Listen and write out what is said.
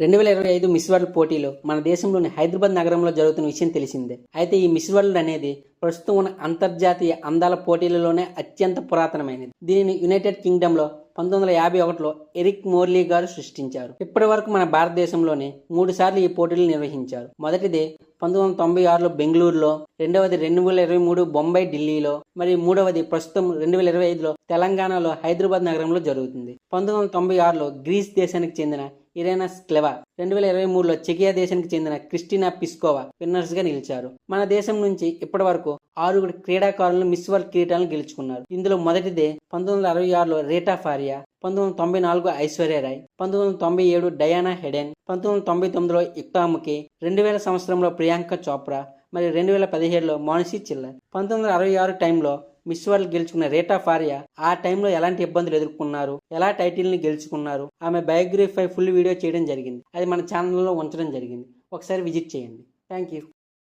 2025 miss world పోటీలో మన దేశంలోని హైదరాబాద్ నగరంలో జరుగుతున్న విషయం తెలిసిందే. అయితే ఈ మిస్ వరల్డ్ అనేది ప్రస్తుతం ఉన్న అంతర్జాతీయ అందాల పోటీలలోనే అత్యంత పురాతనమైనది. దీనిని యునైటెడ్ కింగ్డమ్లో 1951లో ఎరిక్ మోర్లీ గారు సృష్టించారు. ఇప్పటి వరకు మన భారతదేశంలోనే 3 సార్లు ఈ పోటీలు నిర్వహించారు. మొదటిది 1996లో బెంగళూరులో, రెండవది 2023 బొంబాయి ఢిల్లీలో, మరియు మూడవది ప్రస్తుతం 2025లో తెలంగాణలో హైదరాబాద్ నగరంలో జరుగుతుంది. 1996లో గ్రీస్ దేశానికి చెందిన ఇరేనా స్క్లెవా, 2023లో చెకియా దేశానికి చెందిన క్రిస్టినా పిస్కోవా విన్నర్స్ గా నిలిచారు. మన దేశం నుంచి ఇప్పటి వరకు 6 క్రీడాకారులను మిస్ వరల్డ్ కిరీటాలను గెలుచుకున్నారు. ఇందులో మొదటిదే 1966లో రీటా ఫారియా, 1994 ఐశ్వర్యరాయ్, 1997 డయానా హెడెన్, 1999లో ఇక్తాముకి, 2000 సంవత్సరంలో ప్రియాంక చోప్రా, మరియు 2017లో మానుషి చిల్లర్. 1966 టైంలో మిస్ వరల్డ్ గెలుచుకున్న రీటా ఫారియా ఆ టైంలో ఎలాంటి ఇబ్బందులు ఎదుర్కొన్నారు, ఎలా టైటిల్ని గెలుచుకున్నారు, ఆమె బయోగ్రఫీ ఫుల్ వీడియో చేయడం జరిగింది. అది మన ఛానల్లో ఉంచడం జరిగింది. ఒకసారి విజిట్ చేయండి. Thank you.